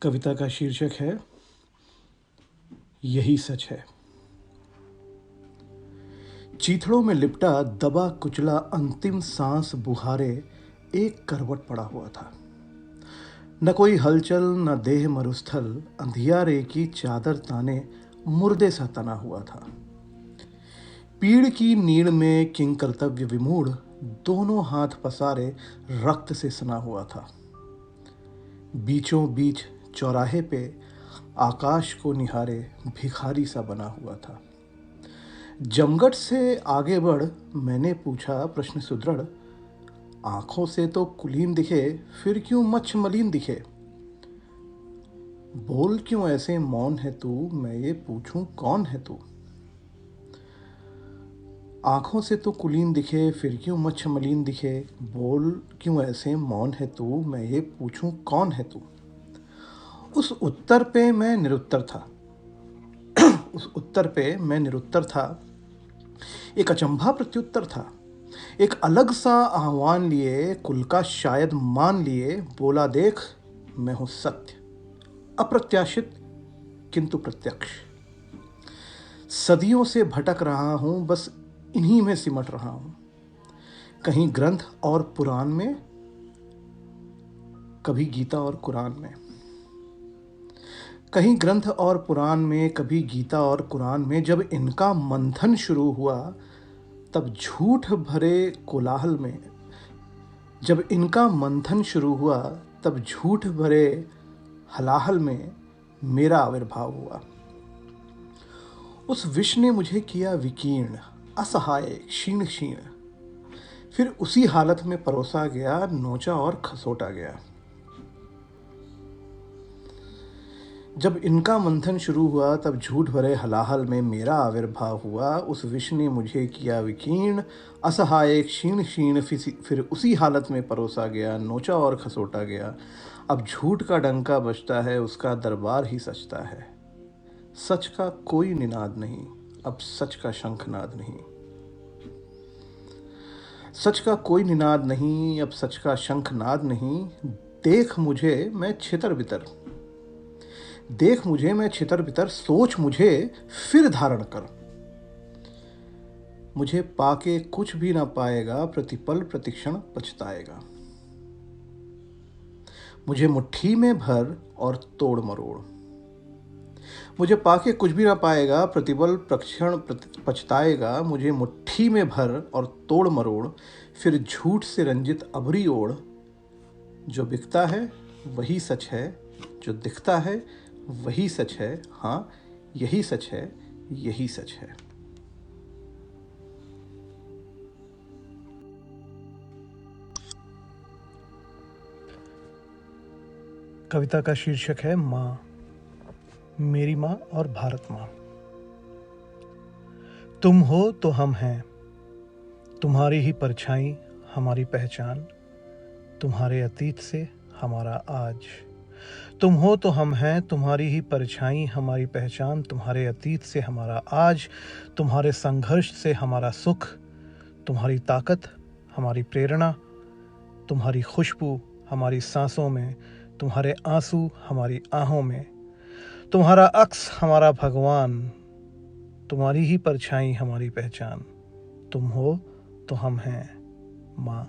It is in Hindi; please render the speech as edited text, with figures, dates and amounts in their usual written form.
कविता का शीर्षक है यही सच है। चीथड़ों में लिपटा दबा कुचला अंतिम सांस बुहारे एक करवट पड़ा हुआ था। न कोई हलचल न देह मरुस्थल, अंधियारे की चादर ताने मुर्दे सा तना हुआ था। पीड़ की नीड़ में किंग कर्तव्य विमूढ़ दोनों हाथ पसारे रक्त से सना हुआ था। बीचों बीच चौराहे पे आकाश को निहारे भिखारी सा बना हुआ था। जमघट से आगे बढ़ मैंने पूछा प्रश्न सुदृढ़, आंखों से तो कुलीन दिखे फिर क्यों मच्छ मलिन दिखे? बोल क्यों ऐसे मौन है तू, मैं ये पूछूं कौन है तू? आंखों से तो कुलीन दिखे फिर क्यों मच्छ मलिन दिखे, बोल क्यों ऐसे मौन है तू, मैं ये पूछूं कौन है तू? उस उत्तर पे मैं निरुत्तर था। उस उत्तर पे मैं निरुत्तर था। एक अचंभा प्रत्युत्तर था। एक अलग सा आह्वान लिए, कुल का शायद मान लिए, बोला देख मैं हूं सत्य, अप्रत्याशित किंतु प्रत्यक्ष। सदियों से भटक रहा हूं, बस इन्हीं में सिमट रहा हूं। कहीं ग्रंथ और पुराण में, कभी गीता और कुरान में। कहीं ग्रंथ और पुराण में, कभी गीता और कुरान में। जब इनका मंथन शुरू हुआ तब झूठ भरे कोलाहल में, जब इनका मंथन शुरू हुआ तब झूठ भरे हलाहल में मेरा आविर्भाव हुआ। उस विष ने मुझे किया विकीर्ण, असहाय, क्षीण क्षीण। फिर उसी हालत में परोसा गया, नोचा और खसोटा गया। जब इनका मंथन शुरू हुआ तब झूठ भरे हलाहल में मेरा आविर्भाव हुआ। उस विष ने मुझे किया विकीर्ण, असहाय, क्षीण क्षीण। फिर उसी हालत में परोसा गया, नोचा और खसोटा गया। अब झूठ का डंका बजता है, उसका दरबार ही सजता है। सच का कोई निनाद नहीं, अब सच का शंखनाद नहीं। सच का कोई निनाद नहीं, अब सच का शंखनाद नहीं। देख मुझे मैं छितर बितर, देख मुझे मैं छितर बितर, सोच मुझे फिर धारण कर। मुझे पाके कुछ भी ना पाएगा, प्रतिपल प्रतिक्षण पछताएगा। मुझे मुट्ठी में भर और तोड़ मरोड़। मुझे पाके कुछ भी ना पाएगा, प्रतिपल प्रतिक्षण पछताएगा। मुझे मुट्ठी में भर और तोड़ मरोड़, फिर झूठ से रंजित अभरी ओढ़। जो बिकता है वही सच है, जो दिखता है वही सच है। हाँ, यही सच है, यही सच है। कविता का शीर्षक है माँ, मेरी माँ और भारत माँ। तुम हो तो हम हैं, तुम्हारी ही परछाई हमारी पहचान, तुम्हारे अतीत से हमारा आज। तुम हो तो हम हैं, तुम्हारी ही परछाई हमारी पहचान, तुम्हारे अतीत से हमारा आज। तुम्हारे संघर्ष से हमारा सुख, तुम्हारी ताकत हमारी प्रेरणा, तुम्हारी खुशबू हमारी सांसों में, तुम्हारे आंसू हमारी आहों में, तुम्हारा अक्स हमारा भगवान, तुम्हारी ही परछाई हमारी पहचान। तुम हो तो हम हैं, माँ।